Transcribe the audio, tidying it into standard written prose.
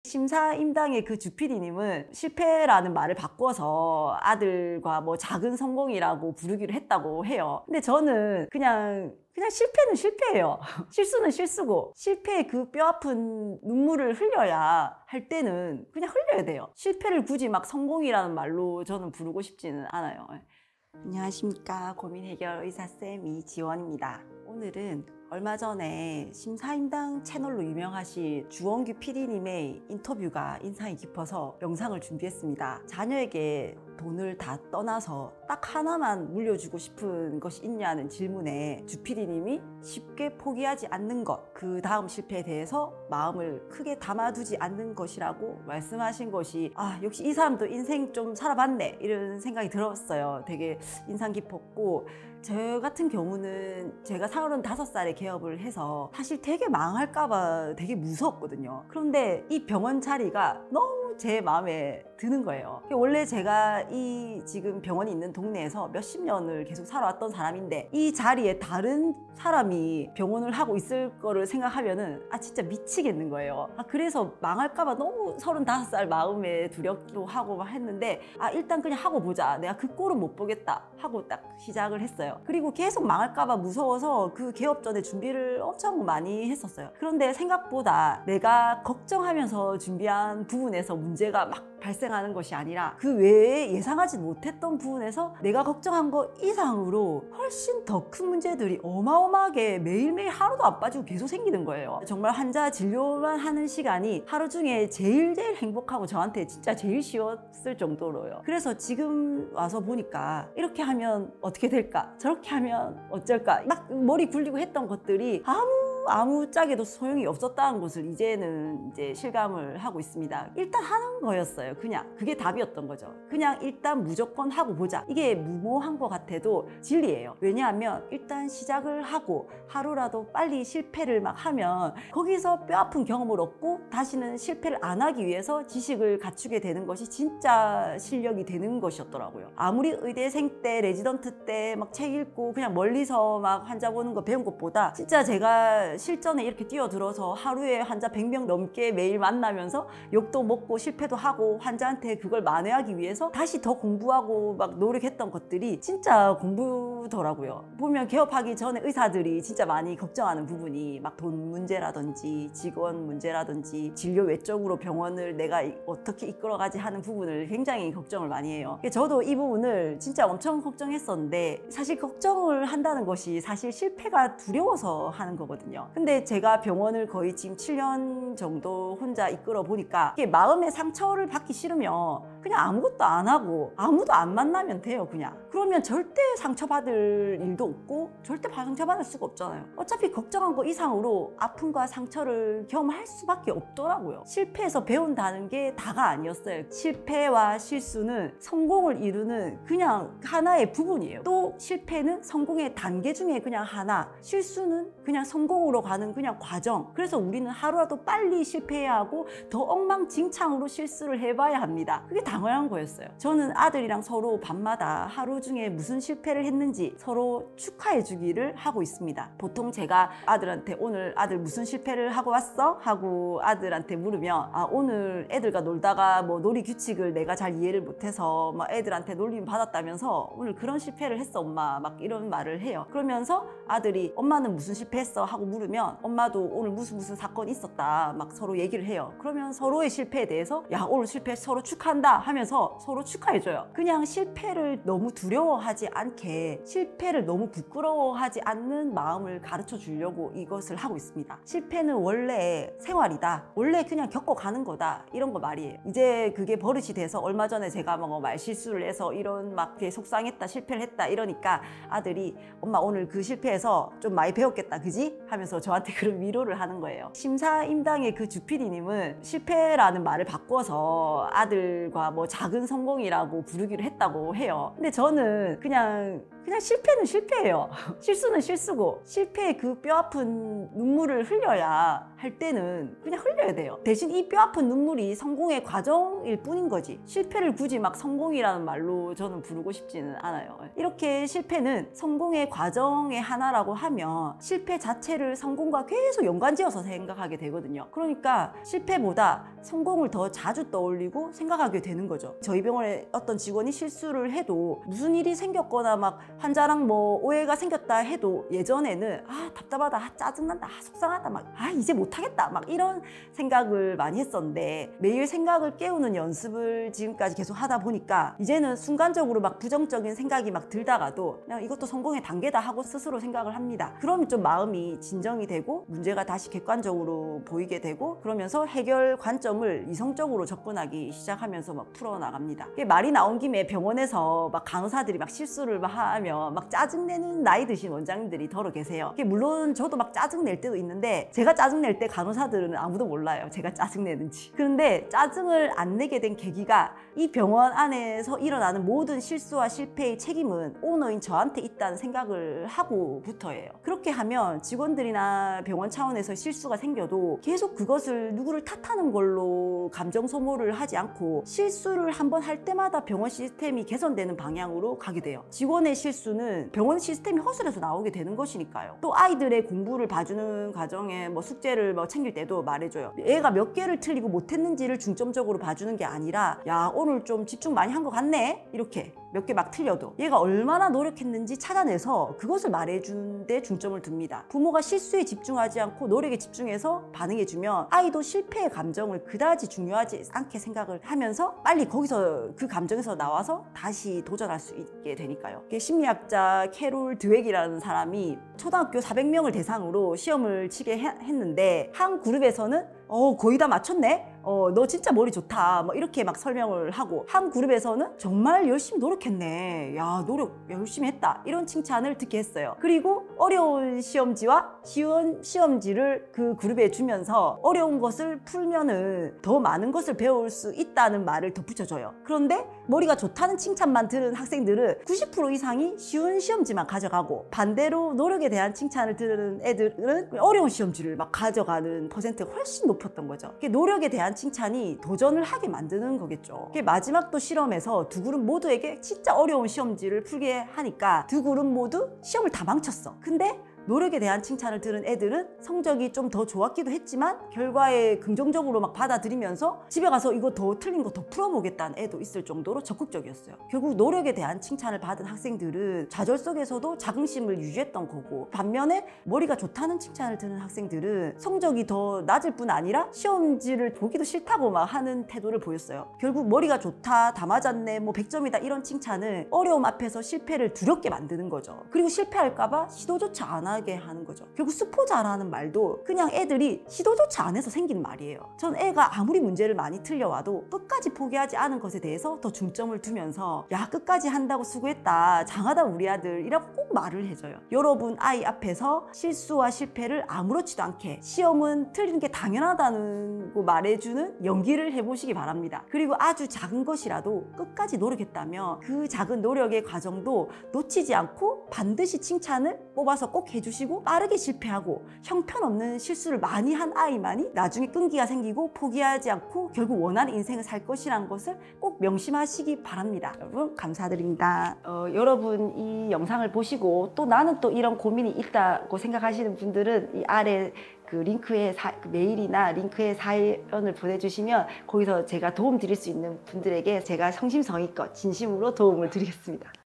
심사임당의 그 주PD님은 실패라는 말을 바꿔서 아들과 뭐 작은 성공이라고 부르기로 했다고 해요. 근데 저는 그냥 실패는 실패예요. 실수는 실수고, 실패의 그 뼈아픈 눈물을 흘려야 할 때는 그냥 흘려야 돼요. 실패를 굳이 막 성공이라는 말로 저는 부르고 싶지는 않아요. 안녕하십니까, 고민 해결 의사쌤 이지원입니다. 오늘은 얼마 전에 심사임당 채널로 유명하신 주원규 PD님의 인터뷰가 인상이 깊어서 영상을 준비했습니다. 자녀에게 돈을 다 떠나서 딱 하나만 물려주고 싶은 것이 있냐는 질문에 주 PD님이 쉽게 포기하지 않는 것, 그 다음 실패에 대해서 마음을 크게 담아두지 않는 것이라고 말씀하신 것이, 역시 이 사람도 인생 좀 살아봤네, 이런 생각이 들었어요. 되게 인상 깊었고, 저 같은 경우는 제가 35살에 개업을 해서 사실 되게 망할까봐 되게 무서웠거든요. 그런데 이 병원 자리가 너무 제 마음에 드는 거예요. 원래 제가 이 지금 병원이 있는 동네에서 몇십 년을 계속 살아왔던 사람인데, 이 자리에 다른 사람이 병원을 하고 있을 거를 생각하면은 진짜 미치겠는 거예요. 그래서 망할까봐 너무 35살 마음에 두렵기도 하고 막 했는데, 일단 그냥 하고 보자, 내가 그 꼴은 못 보겠다 하고 딱 시작을 했어요. 그리고 계속 망할까봐 무서워서 그 개업 전에 준비를 엄청 많이 했었어요. 그런데 생각보다 내가 걱정하면서 준비한 부분에서 문제가 막 발생하는 것이 아니라 그 외에 예상하지 못했던 부분에서 내가 걱정한 것 이상으로 훨씬 더 큰 문제들이 어마어마하게 매일매일 하루도 안 빠지고 계속 생기는 거예요. 정말 환자 진료만 하는 시간이 하루 중에 제일 행복하고 저한테 진짜 제일 쉬웠을 정도로요. 그래서 지금 와서 보니까 이렇게 하면 어떻게 될까, 저렇게 하면 어쩔까, 막 머리 굴리고 했던 것들이 아무짝에도 소용이 없었다는 것을 이제는 실감을 하고 있습니다. 일단 하는 거였어요. 그냥 그게 답이었던 거죠. 그냥 일단 무조건 하고 보자. 이게 무모한 것 같아도 진리예요. 왜냐하면 일단 시작을 하고 하루라도 빨리 실패를 막 하면 거기서 뼈아픈 경험을 얻고 다시는 실패를 안 하기 위해서 지식을 갖추게 되는 것이 진짜 실력이 되는 것이었더라고요. 아무리 의대생 때, 레지던트 때 막 책 읽고 그냥 멀리서 막 환자 보는 거 배운 것보다, 진짜 제가 실전에 이렇게 뛰어들어서 하루에 환자 100명 넘게 매일 만나면서 욕도 먹고 실패도 하고 환자한테 그걸 만회하기 위해서 다시 더 공부하고 막 노력했던 것들이 진짜 공부더라고요. 보면 개업하기 전에 의사들이 진짜 많이 걱정하는 부분이 막 돈 문제라든지 직원 문제라든지 진료 외적으로 병원을 내가 어떻게 이끌어가지 하는 부분을 굉장히 걱정을 많이 해요. 저도 이 부분을 진짜 엄청 걱정했었는데, 사실 걱정을 한다는 것이 사실 실패가 두려워서 하는 거거든요. 근데 제가 병원을 거의 지금 7년 정도 혼자 이끌어 보니까 이게 마음의 상처를 받기 싫으면 그냥 아무것도 안 하고 아무도 안 만나면 돼요. 그러면 절대 상처받을 일도 없고 절대 상처받을 수가 없잖아요. 어차피 걱정한 거 이상으로 아픔과 상처를 경험할 수밖에 없더라고요. 실패해서 배운다는 게 다가 아니었어요. 실패와 실수는 성공을 이루는 그냥 하나의 부분이에요. 또 실패는 성공의 단계 중에 그냥 하나, 실수는 그냥 성공으로 가는 그냥 과정. 그래서 우리는 하루라도 빨리 실패해야 하고 더 엉망진창으로 실수를 해봐야 합니다. 그게 당연한 거였어요. 저는 아들이랑 서로 밤마다 하루 중에 무슨 실패를 했는지 서로 축하해 주기를 하고 있습니다. 보통 제가 아들한테 오늘 아들 무슨 실패를 하고 왔어? 하고 아들한테 물으면, 오늘 애들과 놀다가 뭐 놀이 규칙을 내가 잘 이해를 못해서 막 애들한테 놀림 받았다면서 오늘 그런 실패를 했어 엄마, 막 이런 말을 해요. 그러면서 아들이 엄마는 무슨 실패했어? 하고 물으면 엄마도 오늘 무슨 사건이 있었다 막 서로 얘기를 해요. 그러면 서로의 실패에 대해서 오늘 실패 서로 축하한다 하면서 서로 축하해줘요. 그냥 실패를 너무 두려워하지 않게, 실패를 너무 부끄러워하지 않는 마음을 가르쳐 주려고 이것을 하고 있습니다. 실패는 원래 생활이다, 원래 그냥 겪어가는 거다, 이런 거 말이에요. 이제 그게 버릇이 돼서 얼마 전에 제가 말실수를 해서 이런 막 속상했다, 실패를 했다 이러니까 아들이 엄마 오늘 그 실패해서 좀 많이 배웠겠다 그지? 하면서 저한테 그런 위로를 하는 거예요. 심사임당의 그 주 PD님은 실패라는 말을 바꿔서 아들과 뭐 작은 성공이라고 부르기로 했다고 해요. 근데 저는 그냥 그냥 실패는 실패예요. 실수는 실수고 실패의 그 뼈아픈 눈물을 흘려야 할 때는 그냥 흘려야 돼요. 대신 이 뼈아픈 눈물이 성공의 과정일 뿐인 거지. 실패를 굳이 막 성공이라는 말로 저는 부르고 싶지는 않아요. 이렇게 실패는 성공의 과정의 하나라고 하면 실패 자체를 성공과 계속 연관지어서 생각하게 되거든요. 그러니까 실패보다 성공을 더 자주 떠올리고 생각하게 되는 거죠. 저희 병원에 어떤 직원이 실수를 해도 무슨 일이 생겼거나 막 환자랑 뭐 오해가 생겼다 해도 예전에는 답답하다, 짜증난다, 속상하다, 막 이제 못하겠다 막 이런 생각을 많이 했었는데 매일 생각을 깨우는 연습을 지금까지 계속 하다 보니까 이제는 순간적으로 막 부정적인 생각이 막 들다가도 그냥 이것도 성공의 단계다 하고 스스로 생각을 합니다. 그러면 좀 마음이 진정이 되고 문제가 다시 객관적으로 보이게 되고 그러면서 해결 관점을 이성적으로 접근하기 시작하면서 막 풀어나갑니다. 말이 나온 김에 병원에서 막 간호사들이 막 실수를 막 하면 막 짜증내는 나이 드신 원장님들이 더러 계세요. 물론 저도 막 짜증낼 때도 있는데 제가 짜증낼 때 간호사들은 아무도 몰라요. 제가 짜증내는지. 그런데 짜증을 안 내게 된 계기가 이 병원 안에서 일어나는 모든 실수와 실패의 책임은 오너인 저한테 있다는 생각을 하고부터예요. 그렇게 하면 직원들이나 병원 차원에서 실수가 생겨도 계속 그것을 누구를 탓하는 걸로 감정 소모를 하지 않고 실수를 한번 할 때마다 병원 시스템이 개선되는 방향으로 가게 돼요. 직원의 실수는 병원 시스템이 허술해서 나오게 되는 것이니까요. 또 아이들의 공부를 봐주는 과정에 뭐 숙제를 뭐 챙길 때도 말해줘요. 애가 몇 개를 틀리고 못했는지를 중점적으로 봐주는 게 아니라 야 오늘 좀 집중 많이 한 것 같네 이렇게 몇 개 막 틀려도 얘가 얼마나 노력했는지 찾아내서 그것을 말해주는 데 중점을 둡니다. 부모가 실수에 집중하지 않고 노력에 집중해서 반응해주면 아이도 실패의 감정을 그다지 중요하지 않게 생각을 하면서 빨리 거기서 그 감정에서 나와서 다시 도전할 수 있게 되니까요. 심리학자 캐롤 드웩이라는 사람이 초등학교 400명을 대상으로 시험을 치게 했는데 한 그룹에서는 거의 다 맞췄네? 너 진짜 머리 좋다. 뭐 이렇게 막 설명을 하고 한 그룹에서는 정말 열심히 노력했네. 야, 노력 열심히 했다. 이런 칭찬을 듣게 했어요. 그리고 어려운 시험지와 쉬운 시험지를 그 그룹에 주면서 어려운 것을 풀면은 더 많은 것을 배울 수 있다는 말을 덧붙여줘요. 그런데 머리가 좋다는 칭찬만 들은 학생들은 90% 이상이 쉬운 시험지만 가져가고 반대로 노력에 대한 칭찬을 들은 애들은 어려운 시험지를 막 가져가는 퍼센트가 훨씬 높았던 거죠. 노력에 대한 칭찬이 도전을 하게 만드는 거겠죠. 마지막 또 실험에서 두 그룹 모두에게 진짜 어려운 시험지를 풀게 하니까 두 그룹 모두 시험을 다 망쳤어. 근데 노력에 대한 칭찬을 들은 애들은 성적이 좀 더 좋았기도 했지만 결과에 긍정적으로 막 받아들이면서 집에 가서 이거 더 틀린 거 더 풀어보겠다는 애도 있을 정도로 적극적이었어요. 결국 노력에 대한 칭찬을 받은 학생들은 좌절 속에서도 자긍심을 유지했던 거고 반면에 머리가 좋다는 칭찬을 듣는 학생들은 성적이 더 낮을 뿐 아니라 시험지를 보기도 싫다고 막 하는 태도를 보였어요. 결국 머리가 좋다, 다 맞았네, 뭐 100점이다 이런 칭찬은 어려움 앞에서 실패를 두렵게 만드는 거죠. 그리고 실패할까봐 시도조차 안 하게 하는 거죠. 결국 수포자라는 말도 그냥 애들이 시도조차 안 해서 생긴 말이에요. 전 애가 아무리 문제를 많이 틀려와도 끝까지 포기하지 않은 것에 대해서 더 중점을 두면서 야 끝까지 한다고 수고했다, 장하다 우리 아들 이라고 꼭 말을 해줘요. 여러분 아이 앞에서 실수와 실패를 아무렇지도 않게 시험은 틀리는 게 당연하다는 거 말해주는 연기를 해보시기 바랍니다. 그리고 아주 작은 것이라도 끝까지 노력했다면 그 작은 노력의 과정도 놓치지 않고 반드시 칭찬을 뽑아서 꼭 해주시고 빠르게 실패하고 형편없는 실수를 많이 한 아이만이 나중에 끈기가 생기고 포기하지 않고 결국 원하는 인생을 살 것이라는 것을 꼭 명심하시기 바랍니다. 여러분 감사드립니다. 여러분 이 영상을 보시고 또 나는 또 이런 고민이 있다고 생각하시는 분들은 이 아래 그 링크에 그 메일이나 링크에 사연을 보내주시면 거기서 제가 도움 드릴 수 있는 분들에게 제가 성심성의껏 진심으로 도움을 드리겠습니다.